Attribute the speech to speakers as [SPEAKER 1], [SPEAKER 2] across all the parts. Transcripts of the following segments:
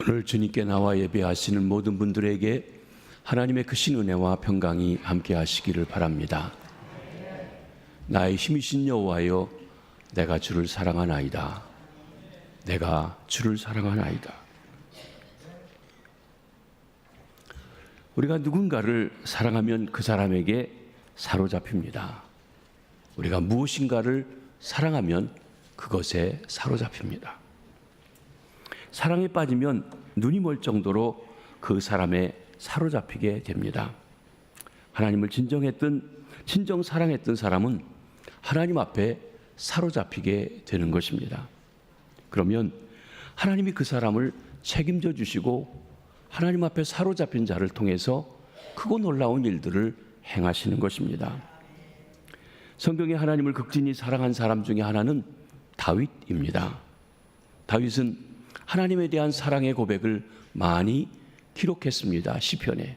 [SPEAKER 1] 오늘 주님께 나와 예배하시는 모든 분들에게 하나님의 크신 은혜와 평강이 함께 하시기를 바랍니다. 나의 힘이신 여호와여, 내가 주를 사랑하나이다. 내가 주를 사랑하나이다. 우리가 누군가를 사랑하면 그 사람에게 사로잡힙니다. 우리가 무엇인가를 사랑하면 그것에 사로잡힙니다. 사랑에 빠지면 눈이 멀 정도로 그 사람에 사로잡히게 됩니다. 하나님을 진정 사랑했던 사람은 하나님 앞에 사로잡히게 되는 것입니다. 그러면 하나님이 그 사람을 책임져 주시고 하나님 앞에 사로잡힌 자를 통해서 크고 놀라운 일들을 행하시는 것입니다. 성경에 하나님을 극진히 사랑한 사람 중에 하나는 다윗입니다. 다윗은 하나님에 대한 사랑의 고백을 많이 기록했습니다. 시편에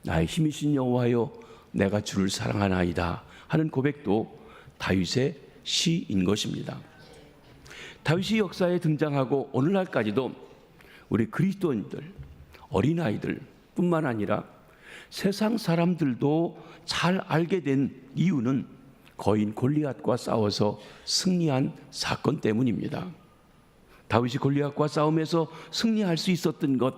[SPEAKER 1] 나의 힘이신 여호와여, 내가 주를 사랑하나이다 하는 고백도 다윗의 시인 것입니다. 다윗이 역사에 등장하고 오늘날까지도 우리 그리스도인들, 어린아이들 뿐만 아니라 세상 사람들도 잘 알게 된 이유는 거인 골리앗과 싸워서 승리한 사건 때문입니다. 다윗이 골리앗과 싸움에서 승리할 수 있었던 것,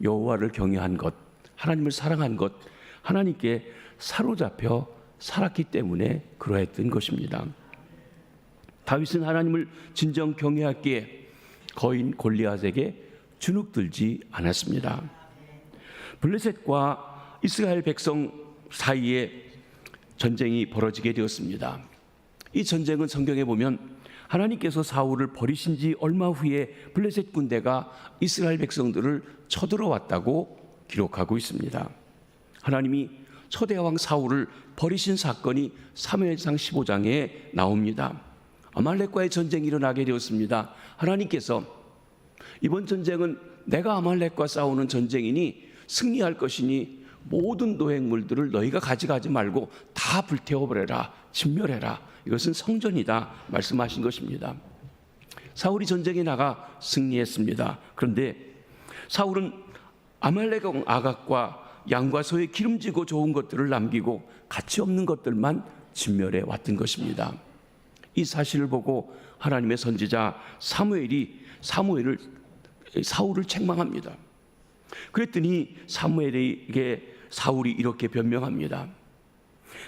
[SPEAKER 1] 여호와를 경외한 것, 하나님을 사랑한 것, 하나님께 사로잡혀 살았기 때문에 그러했던 것입니다. 다윗은 하나님을 진정 경외했기에 거인 골리앗에게 주눅들지 않았습니다. 블레셋과 이스라엘 백성 사이에 전쟁이 벌어지게 되었습니다. 이 전쟁은 성경에 보면 하나님께서 사울을 버리신 지 얼마 후에 블레셋 군대가 이스라엘 백성들을 쳐들어왔다고 기록하고 있습니다. 하나님이 초대왕 사울을 버리신 사건이 사무엘상 15장에 나옵니다. 아말렉과의 전쟁이 일어나게 되었습니다. 하나님께서 이번 전쟁은 내가 아말렉과 싸우는 전쟁이니 승리할 것이니 모든 노획물들을 너희가 가져가지 말고 다 불태워버려라, 진멸해라. 이것은 성전이다 말씀하신 것입니다. 사울이 전쟁에 나가 승리했습니다. 그런데 사울은 아말렉 왕 아각과 양과 소에 기름지고 좋은 것들을 남기고 가치 없는 것들만 진멸해 왔던 것입니다. 이 사실을 보고 하나님의 선지자 사무엘이 사울을 책망합니다. 그랬더니 사무엘에게 사울이 이렇게 변명합니다.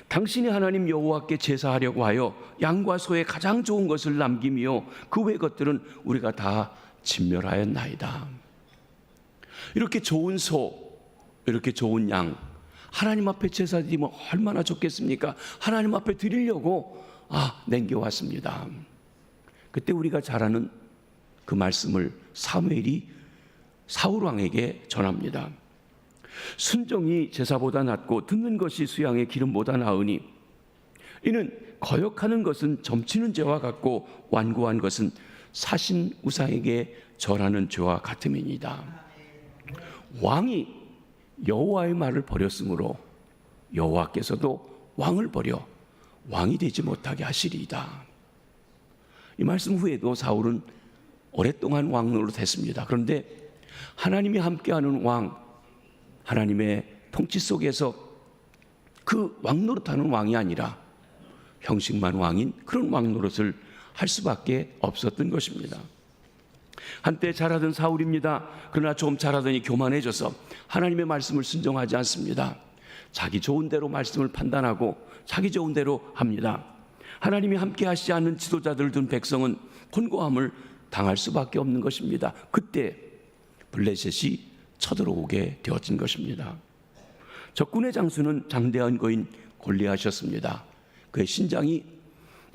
[SPEAKER 1] 당신이 하나님 여호와께 제사하려고 하여 양과 소의 가장 좋은 것을 남기며 그 외의 것들은 우리가 다 진멸하였나이다. 이렇게 좋은 소, 이렇게 좋은 양, 하나님 앞에 제사 드리면 얼마나 좋겠습니까? 하나님 앞에 드리려고 남겨왔습니다. 그때 우리가 잘 아는 그 말씀을 사무엘이 사울 왕에게 전합니다. 순종이 제사보다 낫고 듣는 것이 수양의 기름보다 나으니 이는 거역하는 것은 점치는 죄와 같고 완고한 것은 사신 우상에게 절하는 죄와 같음이니이다. 왕이 여호와의 말을 버렸으므로 여호와께서도 왕을 버려 왕이 되지 못하게 하시리이다. 이 말씀 후에도 사울은 오랫동안 왕 노릇했습니다. 그런데 하나님이 함께하는 왕, 하나님의 통치 속에서 그 왕 노릇하는 왕이 아니라 형식만 왕인 그런 왕 노릇을 할 수밖에 없었던 것입니다. 한때 잘하던 사울입니다. 그러나 좀 잘하더니 교만해져서 하나님의 말씀을 순종하지 않습니다. 자기 좋은 대로 말씀을 판단하고 자기 좋은 대로 합니다. 하나님이 함께 하시지 않는 지도자들을 둔 백성은 곤고함을 당할 수밖에 없는 것입니다. 그때 블레셋이 쳐들어오게 되어진 것입니다. 적군의 장수는 장대한 거인 골리앗이었습니다. 그의 신장이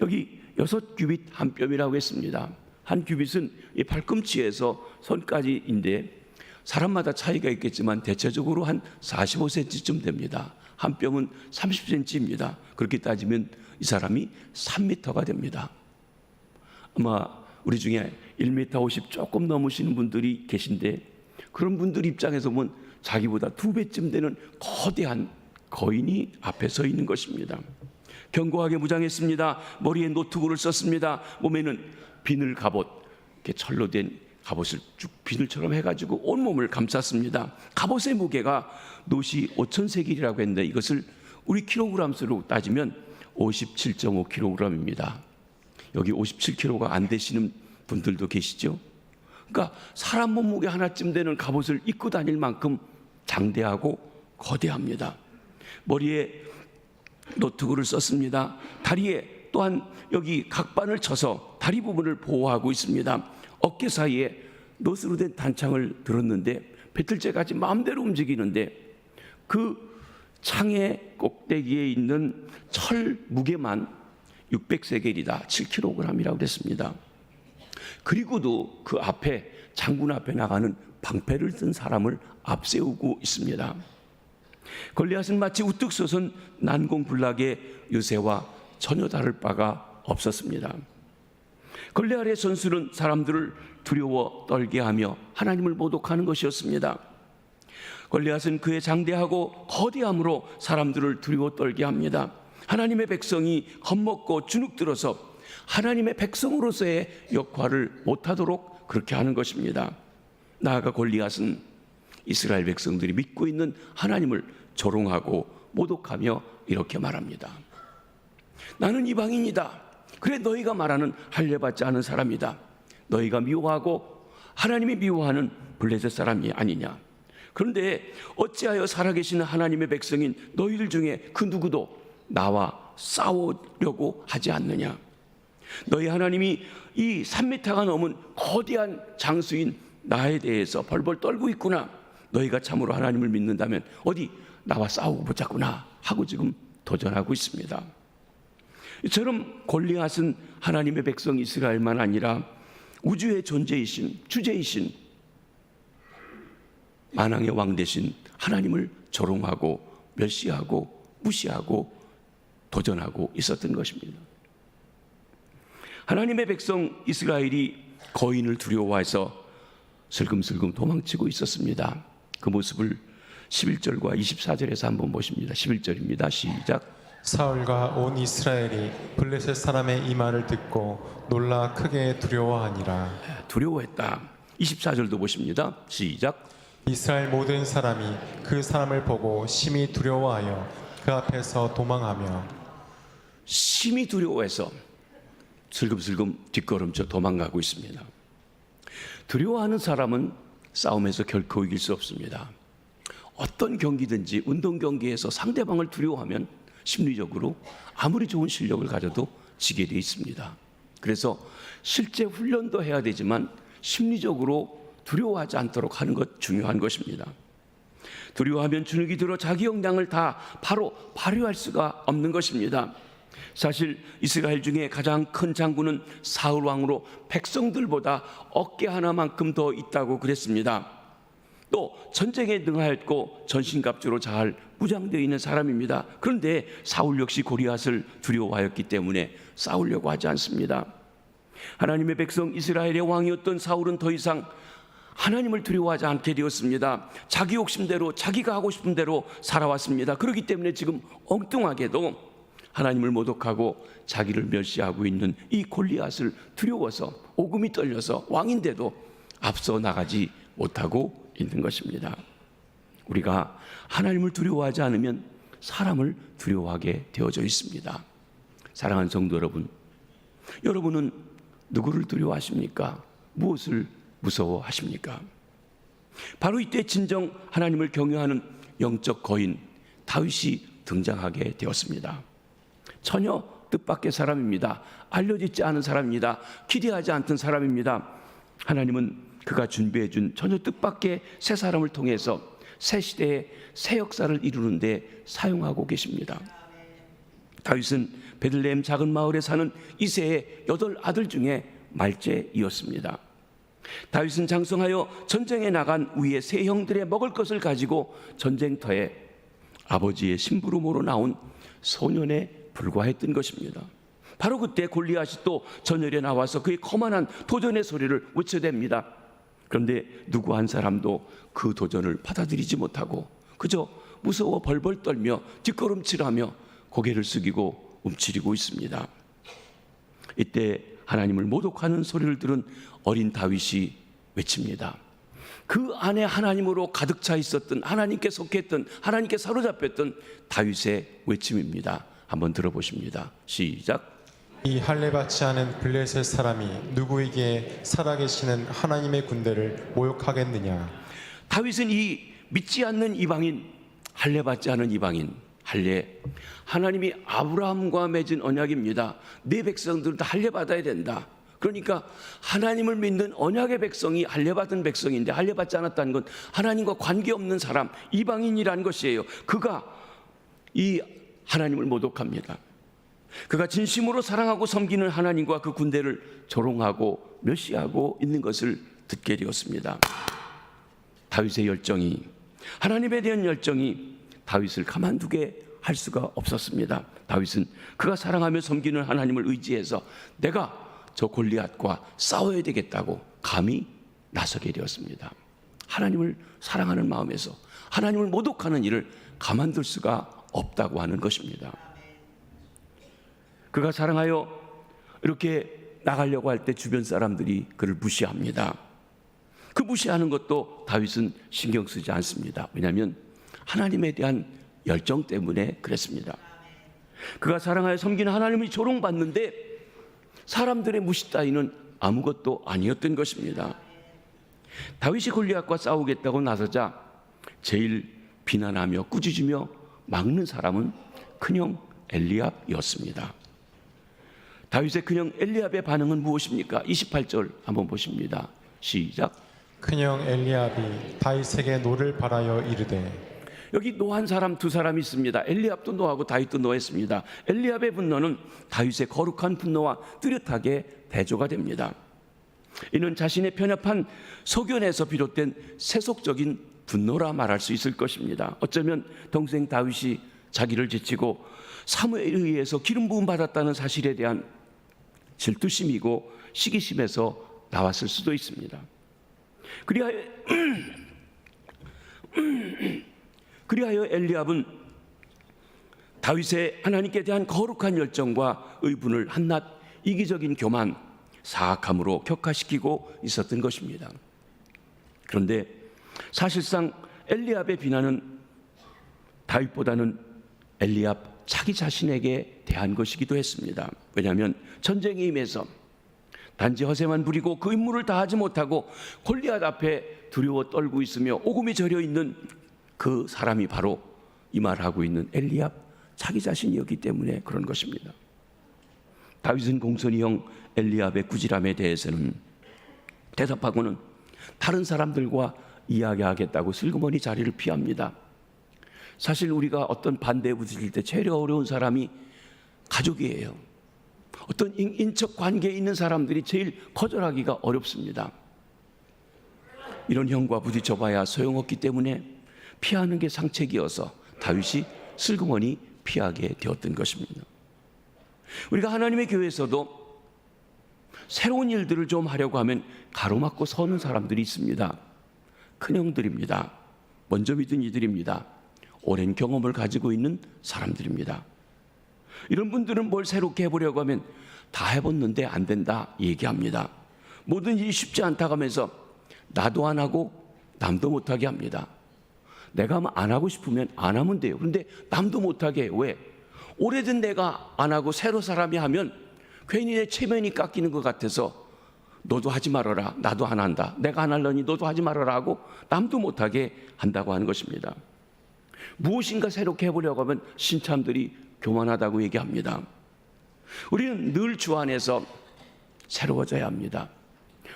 [SPEAKER 1] 여기 6규빗 한 뼘이라고 했습니다. 한 규빗은 이 발꿈치에서 손까지인데 사람마다 차이가 있겠지만 대체적으로 한 45cm쯤 됩니다. 한 뼘은 30cm입니다. 그렇게 따지면 이 사람이 3m가 됩니다. 아마 우리 중에 1m 50 조금 넘으시는 분들이 계신데 그런 분들 입장에서 보면 자기보다 2배쯤 되는 거대한 거인이 앞에 서 있는 것입니다. 견고하게 무장했습니다. 머리에 노트구를 썼습니다. 몸에는 비늘 갑옷, 이렇게 철로 된 갑옷을 쭉 비늘처럼 해가지고 온몸을 감쌌습니다. 갑옷의 무게가 놋이 5,000세겔이라고 했는데 이것을 우리 킬로그램수로 따지면 57.5kg입니다. 여기 57kg가 안 되시는 분들도 계시죠? 그러니까 사람 몸무게 하나쯤 되는 갑옷을 입고 다닐 만큼 장대하고 거대합니다. 머리에 노트구를 썼습니다. 다리에 또한 여기 각반을 쳐서 다리 부분을 보호하고 있습니다. 어깨 사이에 놋으로 된 단창을 들었는데 배틀째같이 마음대로 움직이는데 그 창의 꼭대기에 있는 철 무게만 600세겔이다. 7kg이라고 됐습니다. 그리고도 그 앞에 장군 앞에 나가는 방패를 든 사람을 앞세우고 있습니다. 골리앗은 마치 우뚝 솟은 난공불락의 요새와 전혀 다를 바가 없었습니다. 골리앗의 선수는 사람들을 두려워 떨게 하며 하나님을 모독하는 것이었습니다. 골리앗은 그의 장대하고 거대함으로 사람들을 두려워 떨게 합니다. 하나님의 백성이 겁먹고 주눅들어서 하나님의 백성으로서의 역할을 못하도록 그렇게 하는 것입니다. 나아가 골리앗은 이스라엘 백성들이 믿고 있는 하나님을 조롱하고 모독하며 이렇게 말합니다. 나는 이방인이다. 그래 너희가 말하는 할례받지 않은 사람이다. 너희가 미워하고 하나님이 미워하는 블레셋 사람이 아니냐. 그런데 어찌하여 살아계시는 하나님의 백성인 너희들 중에 그 누구도 나와 싸우려고 하지 않느냐. 너희 하나님이 이 3m가 넘은 거대한 장수인 나에 대해서 벌벌 떨고 있구나. 너희가 참으로 하나님을 믿는다면 어디 나와 싸우고 보자꾸나 하고 지금 도전하고 있습니다. 이처럼 골리앗은 하나님의 백성 이스라엘만 아니라 우주의 존재이신 주제이신 만왕의 왕 되신 하나님을 조롱하고 멸시하고 무시하고 도전하고 있었던 것입니다. 하나님의 백성 이스라엘이 거인을 두려워해서 슬금슬금 도망치고 있었습니다. 그 모습을 11절과 24절에서 한번 보십니다. 11절입니다. 시작.
[SPEAKER 2] 사울과 온 이스라엘이 블레셋 사람의 이 말을 듣고 놀라 크게 두려워하니라.
[SPEAKER 1] 두려워했다. 24절도 보십니다. 시작.
[SPEAKER 2] 이스라엘 모든 사람이 그 사람을 보고 심히 두려워하여 그 앞에서 도망하며.
[SPEAKER 1] 심히 두려워해서 슬금슬금 뒷걸음쳐 도망가고 있습니다. 두려워하는 사람은 싸움에서 결코 이길 수 없습니다. 어떤 경기든지 운동 경기에서 상대방을 두려워하면 심리적으로 아무리 좋은 실력을 가져도 지게 돼 있습니다. 그래서 실제 훈련도 해야 되지만 심리적으로 두려워하지 않도록 하는 것 중요한 것입니다. 두려워하면 주눅이 들어 자기 역량을 다 바로 발휘할 수가 없는 것입니다. 사실 이스라엘 중에 가장 큰 장군은 사울 왕으로 백성들보다 어깨 하나만큼 더 있다고 그랬습니다. 또 전쟁에 능하였고 전신갑주로 잘 무장되어 있는 사람입니다. 그런데 사울 역시 골리앗을 두려워하였기 때문에 싸우려고 하지 않습니다. 하나님의 백성 이스라엘의 왕이었던 사울은 더 이상 하나님을 두려워하지 않게 되었습니다. 자기 욕심대로 자기가 하고 싶은 대로 살아왔습니다. 그렇기 때문에 지금 엉뚱하게도 하나님을 모독하고 자기를 멸시하고 있는 이 골리앗을 두려워서 오금이 떨려서 왕인데도 앞서 나가지 못하고 있는 것입니다. 우리가 하나님을 두려워하지 않으면 사람을 두려워하게 되어져 있습니다. 사랑하는 성도 여러분, 여러분은 누구를 두려워하십니까? 무엇을 무서워하십니까? 바로 이때 진정 하나님을 경외하는 영적 거인 다윗이 등장하게 되었습니다. 전혀 뜻밖의 사람입니다. 알려지지 않은 사람입니다. 기대하지 않던 사람입니다. 하나님은 그가 준비해 준 전혀 뜻밖의 새 사람을 통해서 새 시대의 새 역사를 이루는 데 사용하고 계십니다. 다윗은 베들레헴 작은 마을에 사는 이새의 8 아들 중에 말째이었습니다. 다윗은 장성하여 전쟁에 나간 위의 세 형들의 먹을 것을 가지고 전쟁터에 아버지의 심부름으로 나온 소년에 불과했던 것입니다. 바로 그때 골리앗이 또 전열에 나와서 그의 거만한 도전의 소리를 외쳐댑니다. 그런데 누구 한 사람도 그 도전을 받아들이지 못하고 그저 무서워 벌벌 떨며 뒷걸음질하며 고개를 숙이고 움츠리고 있습니다. 이때 하나님을 모독하는 소리를 들은 어린 다윗이 외칩니다. 그 안에 하나님으로 가득 차 있었던, 하나님께 속했던, 하나님께 사로잡혔던 다윗의 외침입니다. 한번 들어보십니다. 시작.
[SPEAKER 2] 이 할례 받지 않은 블레셋 사람이 누구에게 살아계시는 하나님의 군대를 모욕하겠느냐.
[SPEAKER 1] 다윗은 이 믿지 않는 이방인, 할례 받지 않은 이방인, 할례, 하나님이 아브라함과 맺은 언약입니다. 네 백성들은 다 할례 받아야 된다. 그러니까 하나님을 믿는 언약의 백성이 할례 받은 백성인데, 할례 받지 않았다는 건 하나님과 관계없는 사람, 이방인이라는 것이에요. 그가 이 하나님을 모독합니다. 그가 진심으로 사랑하고 섬기는 하나님과 그 군대를 조롱하고 멸시하고 있는 것을 듣게 되었습니다. 다윗의 열정이, 하나님에 대한 열정이 다윗을 가만두게 할 수가 없었습니다. 다윗은 그가 사랑하며 섬기는 하나님을 의지해서 내가 저 골리앗과 싸워야 되겠다고 감히 나서게 되었습니다. 하나님을 사랑하는 마음에서 하나님을 모독하는 일을 가만둘 수가 없다고 하는 것입니다. 그가 사랑하여 이렇게 나가려고 할 때 주변 사람들이 그를 무시합니다. 그 무시하는 것도 다윗은 신경 쓰지 않습니다. 왜냐하면 하나님에 대한 열정 때문에 그랬습니다. 그가 사랑하여 섬기는 하나님이 조롱받는데 사람들의 무시 따위는 아무것도 아니었던 것입니다. 다윗이 골리앗과 싸우겠다고 나서자 제일 비난하며 꾸짖으며 막는 사람은 큰형 엘리압이었습니다. 다윗의 큰형 엘리압의 반응은 무엇입니까? 28절 한번 보십니다. 시작.
[SPEAKER 2] 큰형 엘리압이 다윗에게 노를 바라여 이르되.
[SPEAKER 1] 여기 노한 사람 두 사람이 있습니다. 엘리압도 노하고 다윗도 노했습니다. 엘리압의 분노는 다윗의 거룩한 분노와 뚜렷하게 대조가 됩니다. 이는 자신의 편협한 소견에서 비롯된 세속적인 분노라 말할 수 있을 것입니다. 어쩌면 동생 다윗이 자기를 제치고 사무엘에 의해서 기름 부음 받았다는 사실에 대한 질투심이고 시기심에서 나왔을 수도 있습니다. 그리하여 엘리압은 다윗의 하나님께 대한 거룩한 열정과 의분을 한낱 이기적인 교만, 사악함으로 격화시키고 있었던 것입니다. 그런데 사실상 엘리압의 비난은 다윗보다는 엘리압 자기 자신에게 대한 것이기도 했습니다. 왜냐하면 전쟁에 임해서 단지 허세만 부리고 그 임무를 다하지 못하고 골리앗 앞에 두려워 떨고 있으며 오금이 저려 있는 그 사람이 바로 이 말을 하고 있는 엘리압 자기 자신이었기 때문에 그런 것입니다. 다윗은 공손히 형 엘리압의 꾸지람에 대해서는 대답하고는 다른 사람들과 이야기하겠다고 슬그머니 자리를 피합니다. 사실 우리가 어떤 반대에 부딪힐 때 제일 어려운 사람이 가족이에요. 어떤 인적 관계에 있는 사람들이 제일 거절하기가 어렵습니다. 이런 형과 부딪혀봐야 소용없기 때문에 피하는 게 상책이어서 다윗이 슬그머니 피하게 되었던 것입니다. 우리가 하나님의 교회에서도 새로운 일들을 좀 하려고 하면 가로막고 서는 사람들이 있습니다. 큰형들입니다. 먼저 믿은 이들입니다. 오랜 경험을 가지고 있는 사람들입니다. 이런 분들은 뭘 새롭게 해보려고 하면 다 해봤는데 안 된다 얘기합니다. 모든 일이 쉽지 않다고 하면서 나도 안 하고 남도 못하게 합니다. 내가 안 하고 싶으면 안 하면 돼요. 그런데 남도 못하게 해요. 왜? 오래된 내가 안 하고 새로 사람이 하면 괜히 내 체면이 깎이는 것 같아서 너도 하지 말아라. 나도 안 한다. 내가 안 하려니 너도 하지 말아라 하고 남도 못하게 한다고 하는 것입니다. 무엇인가 새롭게 해보려고 하면 신참들이 교만하다고 얘기합니다. 우리는 늘 주 안에서 새로워져야 합니다.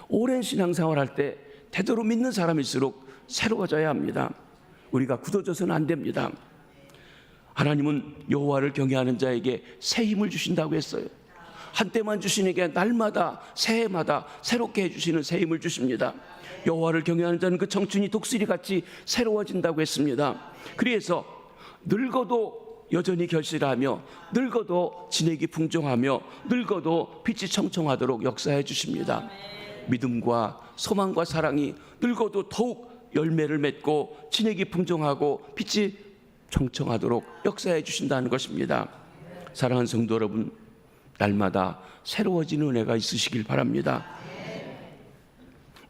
[SPEAKER 1] 오랜 신앙생활 할 때 되도록 믿는 사람일수록 새로워져야 합니다. 우리가 굳어져서는 안 됩니다. 하나님은 여호와를 경외하는 자에게 새 힘을 주신다고 했어요. 한때만 주시는 게 날마다 새해마다 새롭게 해주시는 새 힘을 주십니다. 여호와를 경외하는 자는 그 청춘이 독수리같이 새로워진다고 했습니다. 그래서 늙어도 여전히 결실하며 늙어도 진액이 풍성하며 늙어도 빛이 청청하도록 역사해 주십니다. 믿음과 소망과 사랑이 늙어도 더욱 열매를 맺고 진액이 풍성하고 빛이 청청하도록 역사해 주신다는 것입니다. 사랑하는 성도 여러분, 날마다 새로워지는 은혜가 있으시길 바랍니다.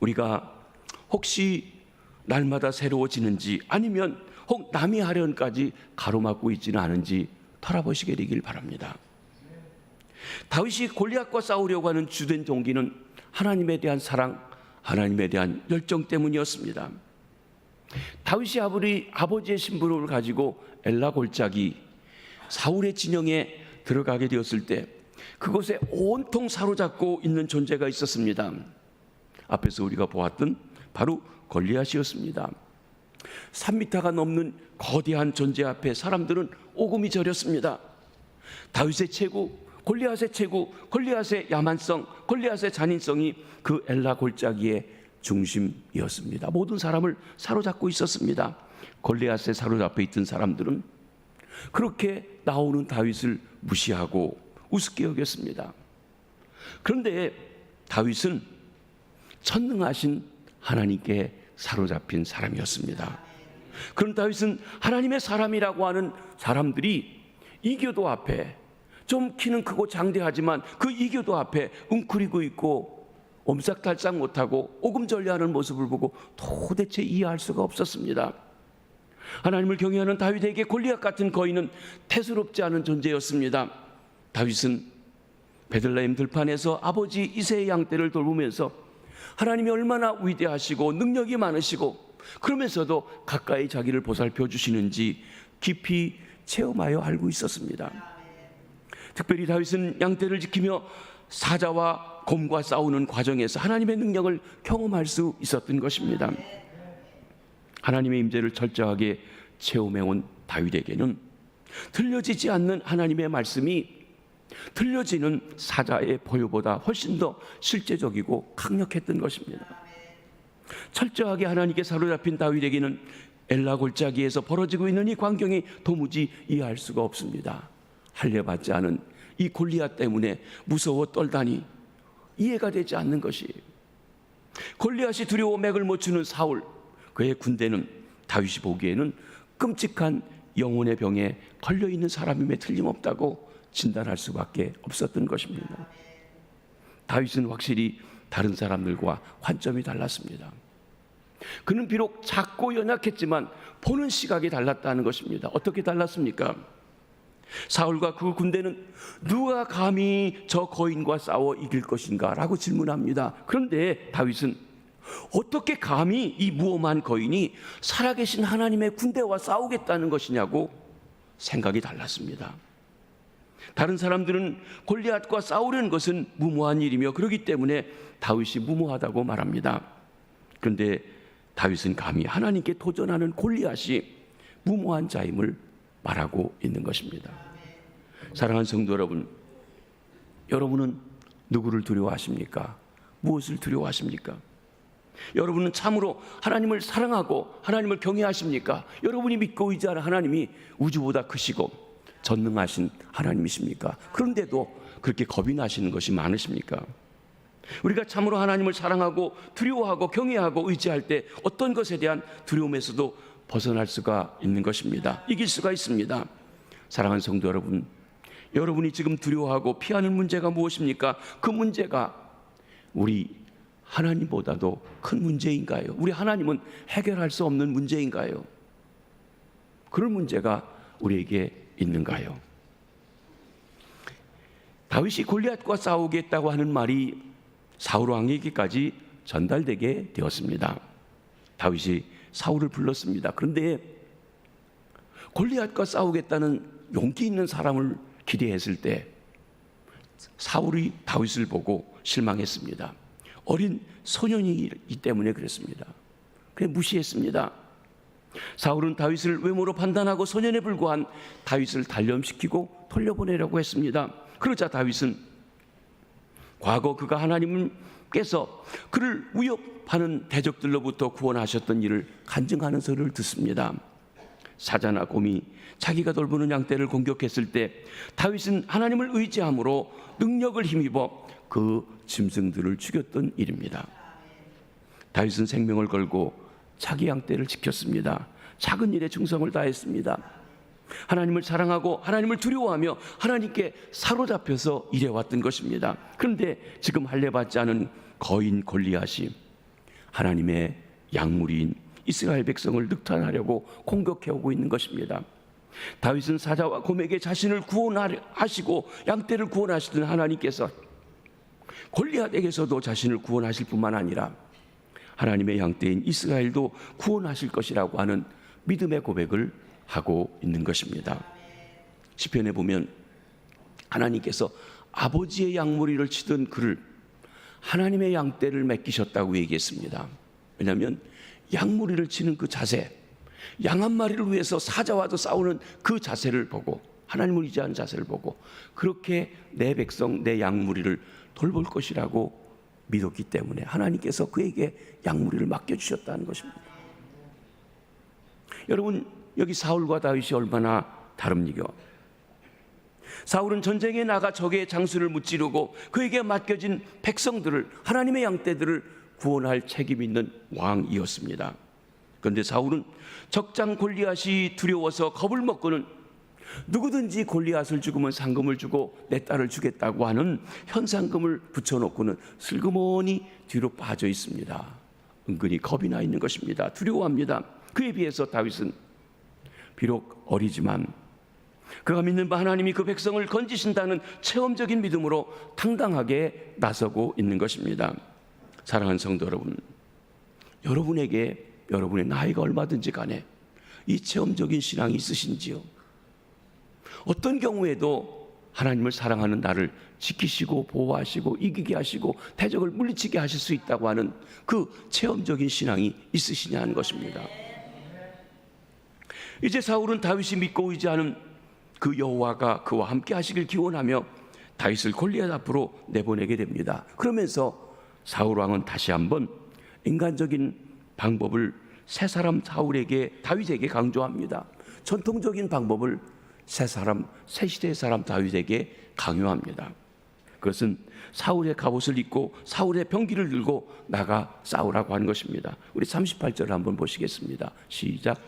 [SPEAKER 1] 우리가 혹시 날마다 새로워지는지 아니면 혹 남이 하련까지 가로막고 있지는 않은지 돌아보시게 되길 바랍니다. 다윗이 골리앗과 싸우려고 하는 주된 동기는 하나님에 대한 사랑, 하나님에 대한 열정 때문이었습니다. 다윗이 아버지의 심부름을 가지고 엘라 골짜기 사울의 진영에 들어가게 되었을 때 그곳에 온통 사로잡고 있는 존재가 있었습니다. 앞에서 우리가 보았던 바로 골리앗이었습니다. 3m가 넘는 거대한 존재 앞에 사람들은 오금이 저렸습니다. 다윗의 체구, 골리앗의 체구, 골리앗의 야만성, 골리앗의 잔인성이 그 엘라 골짜기의 중심이었습니다. 모든 사람을 사로잡고 있었습니다. 골리앗에 사로잡혀 있던 사람들은 그렇게 나오는 다윗을 무시하고 우습게 여겼습니다. 그런데 다윗은 전능하신 하나님께 사로잡힌 사람이었습니다. 그런 다윗은 하나님의 사람이라고 하는 사람들이 이교도 앞에 좀 키는 크고 장대하지만 그 이교도 앞에 웅크리고 있고 옴싹달싹 못하고 오금절레하는 모습을 보고 도대체 이해할 수가 없었습니다. 하나님을 경외하는 다윗에게 골리앗 같은 거인은 태스럽지 않은 존재였습니다. 다윗은 베들레헴 들판에서 아버지 이새의 양떼를 돌보면서 하나님이 얼마나 위대하시고 능력이 많으시고 그러면서도 가까이 자기를 보살펴 주시는지 깊이 체험하여 알고 있었습니다. 특별히 다윗은 양떼를 지키며 사자와 곰과 싸우는 과정에서 하나님의 능력을 경험할 수 있었던 것입니다. 하나님의 임재를 철저하게 체험해온 다윗에게는 들려지지 않는 하나님의 말씀이 들려지는 사자의 보여보다 훨씬 더 실제적이고 강력했던 것입니다. 철저하게 하나님께 사로잡힌 다윗에게는 엘라 골짜기에서 벌어지고 있는 이 광경이 도무지 이해할 수가 없습니다. 할례받지 않은 이 골리앗 때문에 무서워 떨다니 이해가 되지 않는 것이에요. 골리앗이 두려워 맥을 못 추는 사울, 그의 군대는 다윗이 보기에는 끔찍한 영혼의 병에 걸려있는 사람임에 틀림없다고 진단할 수밖에 없었던 것입니다. 다윗은 확실히 다른 사람들과 관점이 달랐습니다. 그는 비록 작고 연약했지만 보는 시각이 달랐다는 것입니다. 어떻게 달랐습니까? 사울과 그 군대는 누가 감히 저 거인과 싸워 이길 것인가 라고 질문합니다. 그런데 다윗은 어떻게 감히 이 무엄한 거인이 살아계신 하나님의 군대와 싸우겠다는 것이냐고 생각이 달랐습니다. 다른 사람들은 골리앗과 싸우려는 것은 무모한 일이며 그렇기 때문에 다윗이 무모하다고 말합니다. 그런데 다윗은 감히 하나님께 도전하는 골리앗이 무모한 자임을 말하고 있는 것입니다. 사랑하는 성도 여러분, 여러분은 누구를 두려워하십니까? 무엇을 두려워하십니까? 여러분은 참으로 하나님을 사랑하고 하나님을 경외하십니까? 여러분이 믿고 의지하는 하나님이 우주보다 크시고 전능하신 하나님이십니까? 그런데도 그렇게 겁이 나시는 것이 많으십니까? 우리가 참으로 하나님을 사랑하고 두려워하고 경외하고 의지할 때 어떤 것에 대한 두려움에서도 벗어날 수가 있는 것입니다. 이길 수가 있습니다. 사랑하는 성도 여러분, 여러분이 지금 두려워하고 피하는 문제가 무엇입니까? 그 문제가 우리 하나님보다도 큰 문제인가요? 우리 하나님은 해결할 수 없는 문제인가요? 그런 문제가 우리에게 있는가요? 다윗이 골리앗과 싸우겠다고 하는 말이 사울 왕에게까지 전달되게 되었습니다. 다윗이 사울을 불렀습니다. 그런데 골리앗과 싸우겠다는 용기 있는 사람을 기대했을 때 사울이 다윗을 보고 실망했습니다. 어린 소년이기 때문에 그랬습니다. 그냥 무시했습니다. 사울은 다윗을 외모로 판단하고 소년에 불과한 다윗을 단련시키고 돌려보내려고 했습니다. 그러자 다윗은 과거 그가 하나님께서 그를 위협하는 대적들로부터 구원하셨던 일을 간증하는 소리를 듣습니다. 사자나 곰이 자기가 돌보는 양떼를 공격했을 때 다윗은 하나님을 의지함으로 능력을 힘입어 그 짐승들을 죽였던 일입니다. 다윗은 생명을 걸고 자기 양떼를 지켰습니다. 작은 일에 충성을 다했습니다. 하나님을 사랑하고 하나님을 두려워하며 하나님께 사로잡혀서 일해왔던 것입니다. 그런데 지금 할례받지 않은 거인 골리앗이 하나님의 약물인 이스라엘 백성을 늑탄하려고 공격해오고 있는 것입니다. 다윗은 사자와 곰에게 자신을 구원하시고 양떼를 구원하시던 하나님께서 골리앗에게서도 자신을 구원하실 뿐만 아니라 하나님의 양떼인 이스라엘도 구원하실 것이라고 하는 믿음의 고백을 하고 있는 것입니다. 시편에 보면 하나님께서 아버지의 양무리를 치던 그를 하나님의 양떼를 맡기셨다고 얘기했습니다. 왜냐하면 양무리를 치는 그 자세, 양 한 마리를 위해서 사자와도 싸우는 그 자세를 보고, 하나님을 의지하는 자세를 보고 그렇게 내 백성, 내 양무리를 돌볼 것이라고 믿었기 때문에 하나님께서 그에게 양무리를 맡겨주셨다는 것입니다. 여러분, 여기 사울과 다윗이 얼마나 다릅니까? 사울은 전쟁에 나가 적의 장수를 무찌르고 그에게 맡겨진 백성들을, 하나님의 양떼들을 구원할 책임 있는 왕이었습니다. 그런데 사울은 적장 골리앗이 두려워서 겁을 먹고는 누구든지 골리앗을 죽으면 상금을 주고 내 딸을 주겠다고 하는 현상금을 붙여놓고는 슬그머니 뒤로 빠져 있습니다. 은근히 겁이 나 있는 것입니다. 두려워합니다. 그에 비해서 다윗은 비록 어리지만 그가 믿는 바 하나님이 그 백성을 건지신다는 체험적인 믿음으로 당당하게 나서고 있는 것입니다. 사랑하는 성도 여러분, 여러분에게 여러분의 나이가 얼마든지 간에 이 체험적인 신앙이 있으신지요? 어떤 경우에도 하나님을 사랑하는 나를 지키시고 보호하시고 이기게 하시고 대적을 물리치게 하실 수 있다고 하는 그 체험적인 신앙이 있으시냐 하는 것입니다. 이제 사울은 다윗이 믿고 의지하는 그 여호와가 그와 함께 하시길 기원하며 다윗을 골리앗 앞으로 내보내게 됩니다. 그러면서 사울 왕은 다시 한번 인간적인 방법을 새 사람 사울에게, 다윗에게 강조합니다. 전통적인 방법을 새 시대의 사람 다윗에게 강요합니다. 그것은 사울의 갑옷을 입고 사울의 병기를 들고 나가 싸우라고 하는 것입니다. 우리 38절을 한번 보시겠습니다. 시작.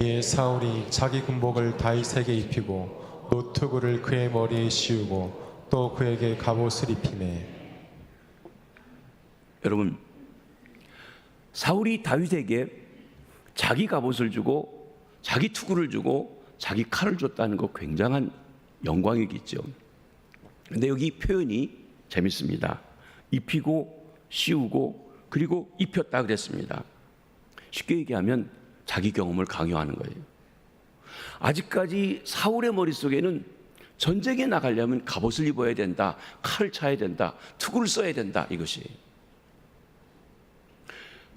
[SPEAKER 2] 이에 사울이 자기 군복을 다윗에게 입히고 노트구를 그의 머리에 씌우고 또 그에게 갑옷을 입히매.
[SPEAKER 1] 여러분, 사울이 다윗에게 자기 갑옷을 주고 자기 투구를 주고 자기 칼을 줬다는 거 굉장한 영광이겠죠. 그런데 여기 표현이 재밌습니다. 입히고 씌우고 그리고 입혔다 그랬습니다. 쉽게 얘기하면 자기 경험을 강요하는 거예요. 아직까지 사울의 머릿속에는 전쟁에 나가려면 갑옷을 입어야 된다, 칼을 차야 된다, 투구를 써야 된다, 이것이.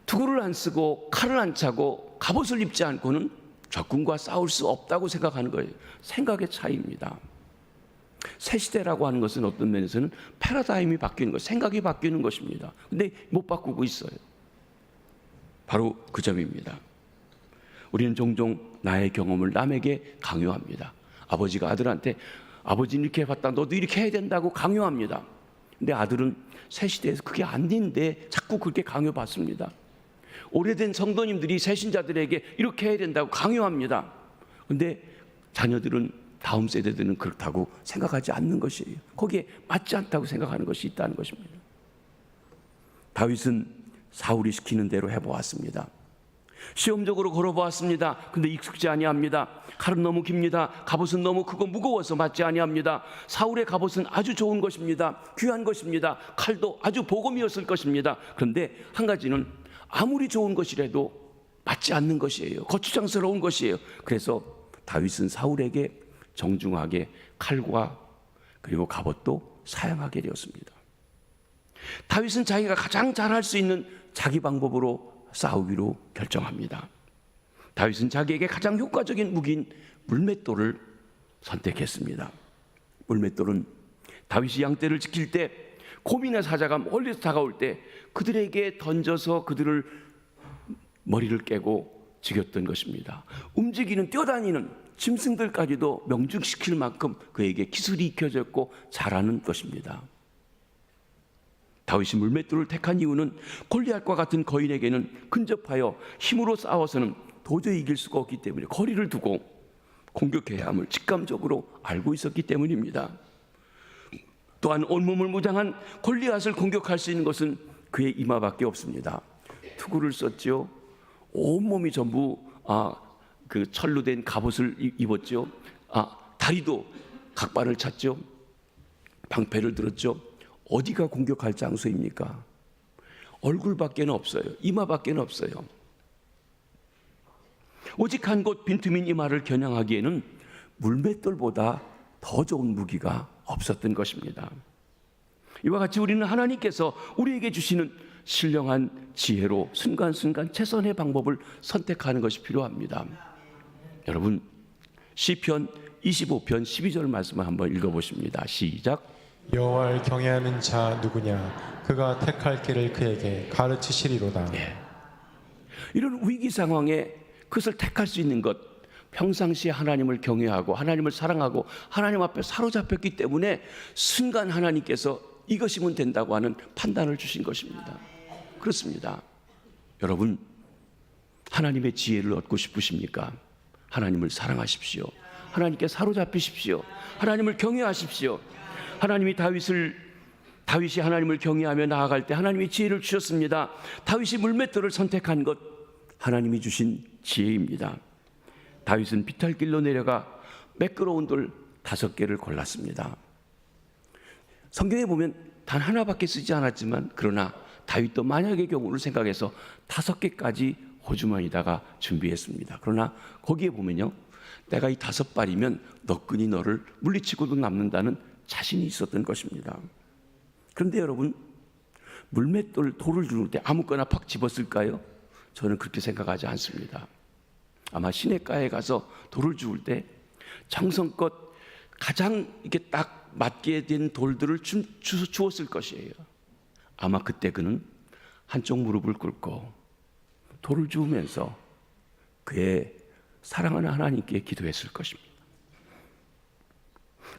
[SPEAKER 1] 투구를 안 쓰고 칼을 안 차고 갑옷을 입지 않고는 적군과 싸울 수 없다고 생각하는 거예요. 생각의 차이입니다. 새 시대라고 하는 것은 어떤 면에서는 패러다임이 바뀌는 것, 생각이 바뀌는 것입니다. 근데 못 바꾸고 있어요. 바로 그 점입니다. 우리는 종종 나의 경험을 남에게 강요합니다. 아버지가 아들한테 아버지는 이렇게 해봤다, 너도 이렇게 해야 된다고 강요합니다. 근데 아들은 새 시대에서 그게 안 되는데 자꾸 그렇게 강요받습니다. 오래된 성도님들이 새신자들에게 이렇게 해야 된다고 강요합니다. 그런데 자녀들은, 다음 세대들은 그렇다고 생각하지 않는 것이에요. 거기에 맞지 않다고 생각하는 것이 있다는 것입니다. 다윗은 사울이 시키는 대로 해보았습니다. 시험적으로 걸어보았습니다. 근데 익숙지 아니합니다. 칼은 너무 깁니다. 갑옷은 너무 크고 무거워서 맞지 아니합니다. 사울의 갑옷은 아주 좋은 것입니다. 귀한 것입니다. 칼도 아주 복음이었을 것입니다. 그런데 한 가지는 아무리 좋은 것이라도 맞지 않는 것이에요. 거추장스러운 것이에요. 그래서 다윗은 사울에게 정중하게 칼과 그리고 갑옷도 사양하게 되었습니다. 다윗은 자기가 가장 잘할 수 있는 자기 방법으로 싸우기로 결정합니다. 다윗은 자기에게 가장 효과적인 무기인 물맷돌을 선택했습니다. 물맷돌은 다윗이 양떼를 지킬 때 곰이나 사자가 멀리서 다가올 때 그들에게 던져서 그들을 머리를 깨고 죽였던 것입니다. 움직이는, 뛰어다니는 짐승들까지도 명중시킬 만큼 그에게 기술이 익혀졌고 잘하는 것입니다. 다윗이 물맷돌을 택한 이유는 골리앗과 같은 거인에게는 근접하여 힘으로 싸워서는 도저히 이길 수가 없기 때문에 거리를 두고 공격해야 함을 직감적으로 알고 있었기 때문입니다. 또한 온몸을 무장한 골리앗을 공격할 수 있는 것은 그의 이마밖에 없습니다. 투구를 썼지요. 온몸이 전부 그 철로 된 갑옷을 입었죠. 다리도 각반을 찼죠. 방패를 들었죠. 어디가 공격할 장소입니까? 얼굴밖에는 없어요. 이마밖에는 없어요. 오직 한 곳 빈틈인 이마를 겨냥하기에는 물맷돌보다 더 좋은 무기가 없었던 것입니다. 이와 같이 우리는 하나님께서 우리에게 주시는 신령한 지혜로 순간순간 최선의 방법을 선택하는 것이 필요합니다. 여러분, 시편 25편 12절 말씀을 한번 읽어보십니다. 시작.
[SPEAKER 2] 여호와를 경외하는 자 누구냐? 그가 택할 길을 그에게 가르치시리로다.
[SPEAKER 1] 이런 위기 상황에 그것을 택할 수 있는 것, 평상시에 하나님을 경외하고 하나님을 사랑하고 하나님 앞에 사로잡혔기 때문에 순간 하나님께서 이것이면 된다고 하는 판단을 주신 것입니다. 그렇습니다. 여러분, 하나님의 지혜를 얻고 싶으십니까? 하나님을 사랑하십시오. 하나님께 사로잡히십시오. 하나님을 경외하십시오. 하나님이 다윗이 하나님을 경외하며 나아갈 때 하나님이 지혜를 주셨습니다. 다윗이 물맷돌을 선택한 것, 하나님이 주신 지혜입니다. 다윗은 비탈길로 내려가 매끄러운 돌 5개를 골랐습니다. 성경에 보면 단 하나밖에 쓰지 않았지만, 그러나 다윗도 만약의 경우를 생각해서 5개까지 호주머니다가 준비했습니다. 그러나 거기에 보면요, 내가 이 5발이면 너끈히 너를 물리치고도 남는다는 자신이 있었던 것입니다. 그런데 여러분, 물맷돌 돌을 주는 때 아무거나 팍 집었을까요? 저는 그렇게 생각하지 않습니다. 아마 시냇가에 가서 돌을 주울 때 정성껏 가장 이렇게 딱 맞게 된 돌들을 주었을 것이에요. 아마 그때 그는 한쪽 무릎을 꿇고 돌을 주우면서 그의 사랑하는 하나님께 기도했을 것입니다.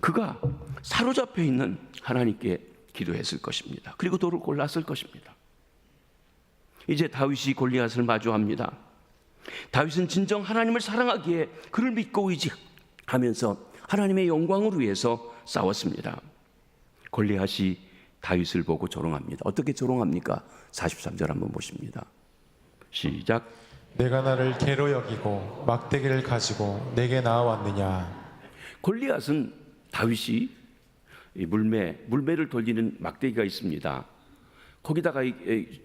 [SPEAKER 1] 그가 사로잡혀 있는 하나님께 기도했을 것입니다. 그리고 돌을 골랐을 것입니다. 이제 다윗이 골리앗을 마주합니다. 다윗은 진정 하나님을 사랑하기에 그를 믿고 의지하면서 하나님의 영광을 위해서 싸웠습니다. 골리앗이 다윗을 보고 조롱합니다. 어떻게 조롱합니까? 43절 한번 보십니다. 시작.
[SPEAKER 2] 내가 나를 개로 여기고 막대기를 가지고 내게 나아왔느냐?
[SPEAKER 1] 골리앗은 다윗이 물매를 돌리는 막대기가 있습니다. 거기다가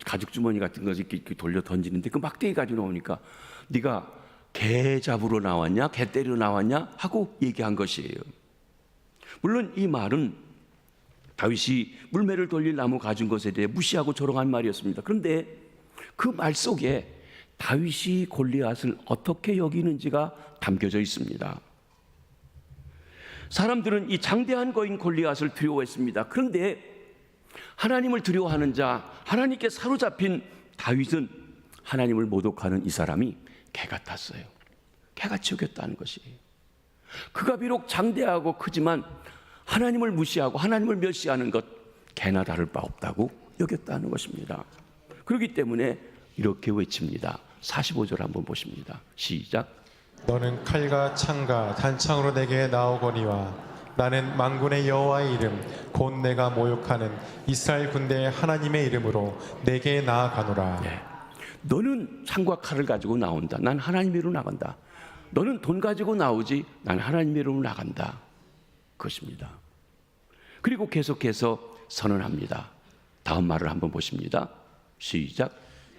[SPEAKER 1] 가죽 주머니 같은 것을 이렇게 돌려 던지는데 그 막대기 가지고 나오니까 네가 개 잡으러 나왔냐? 개 때리러 나왔냐? 하고 얘기한 것이에요. 물론 이 말은 다윗이 물매를 돌릴 나무 가진 것에 대해 무시하고 조롱한 말이었습니다. 그런데 그 말 속에 다윗이 골리앗을 어떻게 여기는지가 담겨져 있습니다. 사람들은 이 장대한 거인 골리앗을 두려워했습니다. 그런데 하나님을 두려워하는 자, 하나님께 사로잡힌 다윗은 하나님을 모독하는 이 사람이 개 같았어요. 개같이 여겼다는 것이에요. 그가 비록 장대하고 크지만 하나님을 무시하고 하나님을 멸시하는 것, 개나 다를 바 없다고 여겼다는 것입니다. 그렇기 때문에 이렇게 외칩니다. 45절 한번 보십니다. 시작.
[SPEAKER 2] 너는 칼과 창과 단창으로 내게 나오거니와 나는 만군의 여호와의 이름 곧 내가 모욕하는 이스라엘 군대의 하나님의 이름으로 내게 나아가노라.
[SPEAKER 1] 너는 창과 칼을 가지고 나온다. 난 하나님의 이름으로 나간다. 너는 돈 가지고 나오지. 난 하나님의 이름으로 나간다. 그것입니다. 그리고 계속해서 선언합니다. 다음 말을 한번 보십니다. 시작.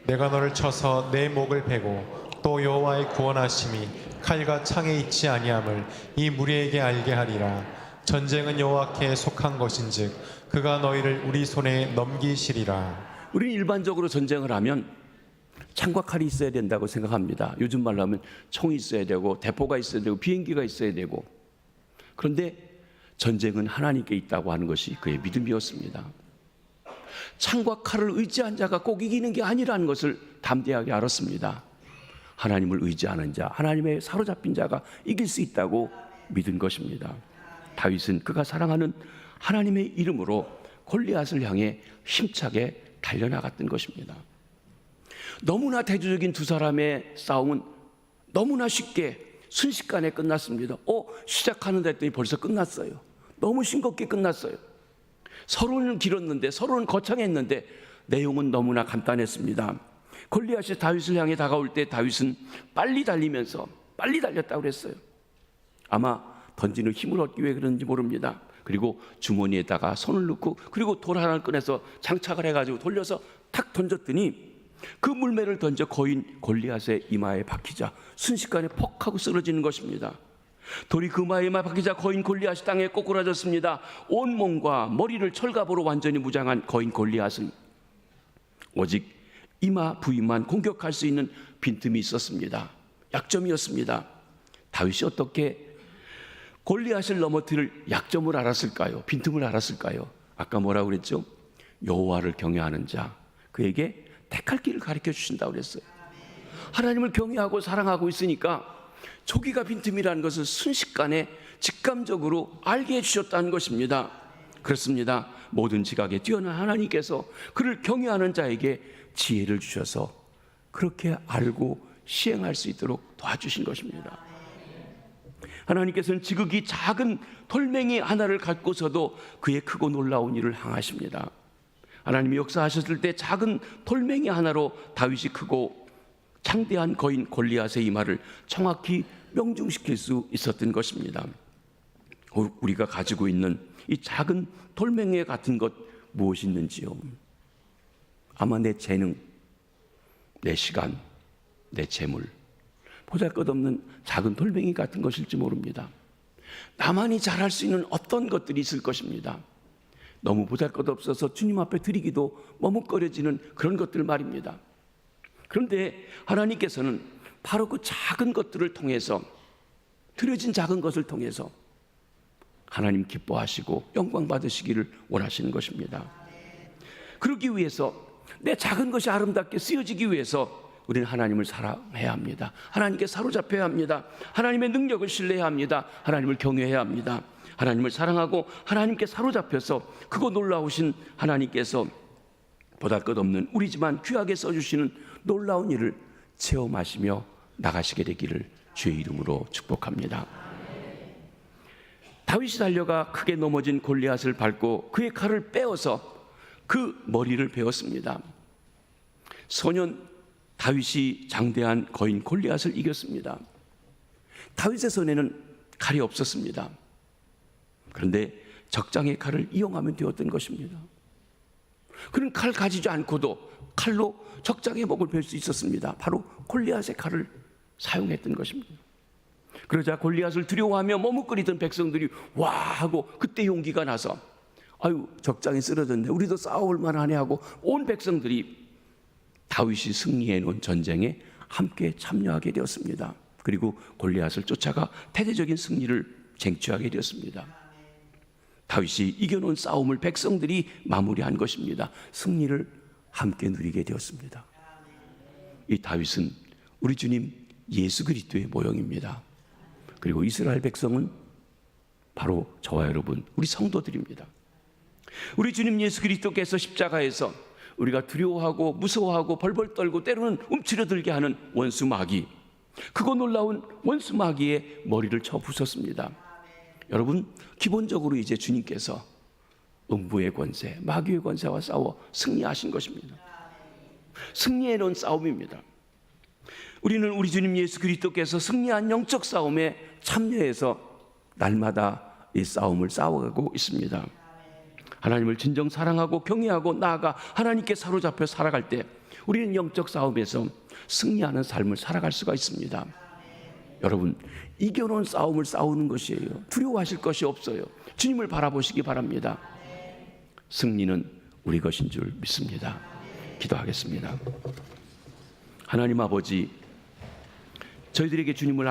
[SPEAKER 2] 내가 너를 쳐서 내 목을 베고 또 여호와의 구원하심이 칼과 창에 있지 아니함을 이 무리에게 알게 하리라. 전쟁은 여호와께 속한 것인즉 그가 너희를 우리 손에 넘기시리라.
[SPEAKER 1] 우리는 일반적으로 전쟁을 하면 창과 칼이 있어야 된다고 생각합니다. 요즘 말로 하면 총이 있어야 되고 대포가 있어야 되고 비행기가 있어야 되고. 그런데 전쟁은 하나님께 있다고 하는 것이 그의 믿음이었습니다. 창과 칼을 의지한 자가 꼭 이기는 게 아니라는 것을 담대하게 알았습니다. 하나님을 의지하는 자, 하나님의 사로잡힌 자가 이길 수 있다고 믿은 것입니다. 다윗은 그가 사랑하는 하나님의 이름으로 골리앗을 향해 힘차게 달려나갔던 것입니다. 너무나 대조적인 두 사람의 싸움은 너무나 쉽게 순식간에 끝났습니다. 시작하는데 했더니 벌써 끝났어요. 너무 싱겁게 끝났어요. 서로는 길었는데, 서로는 거창했는데 내용은 너무나 간단했습니다. 골리앗이 다윗을 향해 다가올 때 다윗은 빨리 달렸다고 그랬어요. 아마 던지는 힘을 얻기 위해 그런지 모릅니다. 그리고 주머니에다가 손을 넣고 그리고 돌 하나를 꺼내서 장착을 해가지고 돌려서 탁 던졌더니 그 물매를 던져 거인 골리앗의 이마에 박히자 순식간에 퍽 하고 쓰러지는 것입니다. 돌이 그 이마에 박히자 거인 골리앗이 땅에 꼬꾸라졌습니다. 온 몸과 머리를 철갑으로 완전히 무장한 거인 골리앗은 오직 이마 부위만 공격할 수 있는 빈틈이 있었습니다. 약점이었습니다. 다윗이 어떻게 골리앗을 넘어뜨릴 약점을 알았을까요? 빈틈을 알았을까요? 아까 뭐라고 그랬죠? 여호와를 경외하는 자, 그에게 택할 길을 가르쳐 주신다고 그랬어요. 하나님을 경외하고 사랑하고 있으니까 조기가 빈틈이라는 것을 순식간에 직감적으로 알게 해주셨다는 것입니다. 그렇습니다. 모든 지각에 뛰어난 하나님께서 그를 경외하는 자에게 지혜를 주셔서 그렇게 알고 시행할 수 있도록 도와주신 것입니다. 하나님께서는 지극히 작은 돌멩이 하나를 갖고서도 그의 크고 놀라운 일을 행하십니다. 하나님이 역사하셨을 때 작은 돌멩이 하나로 다윗이 크고 창대한 거인 골리앗의 이마를 정확히 명중시킬 수 있었던 것입니다. 우리가 가지고 있는 이 작은 돌멩이 같은 것 무엇이 있는지요? 아마 내 재능, 내 시간, 내 재물, 보잘것없는 작은 돌멩이 같은 것일지 모릅니다. 나만이 잘할 수 있는 어떤 것들이 있을 것입니다. 너무 보잘것없어서 주님 앞에 드리기도 머뭇거려지는 그런 것들 말입니다. 그런데 하나님께서는 바로 그 작은 것들을 통해서, 드려진 작은 것을 통해서 하나님 기뻐하시고 영광 받으시기를 원하시는 것입니다. 그러기 위해서, 내 작은 것이 아름답게 쓰여지기 위해서 우리는 하나님을 사랑해야 합니다. 하나님께 사로잡혀야 합니다. 하나님의 능력을 신뢰해야 합니다. 하나님을 경외해야 합니다. 하나님을 사랑하고 하나님께 사로잡혀서 크고 놀라우신 하나님께서 보잘것없는 우리지만 귀하게 써주시는 놀라운 일을 체험하시며 나가시게 되기를 주의 이름으로 축복합니다. 다윗이 달려가 크게 넘어진 골리앗을 밟고 그의 칼을 빼어서 그 머리를 베었습니다. 소년 다윗이 장대한 거인 골리앗을 이겼습니다. 다윗의 손에는 칼이 없었습니다. 그런데 적장의 칼을 이용하면 되었던 것입니다. 그는 칼 가지지 않고도 칼로 적장의 목을 벨 수 있었습니다. 바로 골리앗의 칼을 사용했던 것입니다. 그러자 골리앗을 두려워하며 머뭇거리던 백성들이 와 하고 그때 용기가 나서 아유 적장이 쓰러졌네, 우리도 싸워볼 만하네 하고 온 백성들이 다윗이 승리해 놓은 전쟁에 함께 참여하게 되었습니다. 그리고 골리앗을 쫓아가 대대적인 승리를 쟁취하게 되었습니다. 다윗이 이겨놓은 싸움을 백성들이 마무리한 것입니다. 승리를 함께 누리게 되었습니다. 이 다윗은 우리 주님 예수 그리스도의 모형입니다. 그리고 이스라엘 백성은 바로 저와 여러분, 우리 성도들입니다. 우리 주님 예수 그리스도께서 십자가에서 우리가 두려워하고 무서워하고 벌벌 떨고 때로는 움츠러들게 하는 원수 마귀, 크고 놀라운 원수 마귀의 머리를 쳐 부쉈습니다. 여러분, 기본적으로 이제 주님께서 음부의 권세, 마귀의 권세와 싸워 승리하신 것입니다. 승리해 놓은 싸움입니다. 우리는 우리 주님 예수 그리스도께서 승리한 영적 싸움에 참여해서 날마다 이 싸움을 싸워가고 있습니다. 하나님을 진정 사랑하고 경외하고 나아가 하나님께 사로잡혀 살아갈 때 우리는 영적 싸움에서 승리하는 삶을 살아갈 수가 있습니다. 여러분, 이겨놓은 싸움을 싸우는 것이에요. 두려워하실 것이 없어요. 주님을 바라보시기 바랍니다. 승리는 우리 것인 줄 믿습니다. 기도하겠습니다. 하나님 아버지, 저희들에게 주님을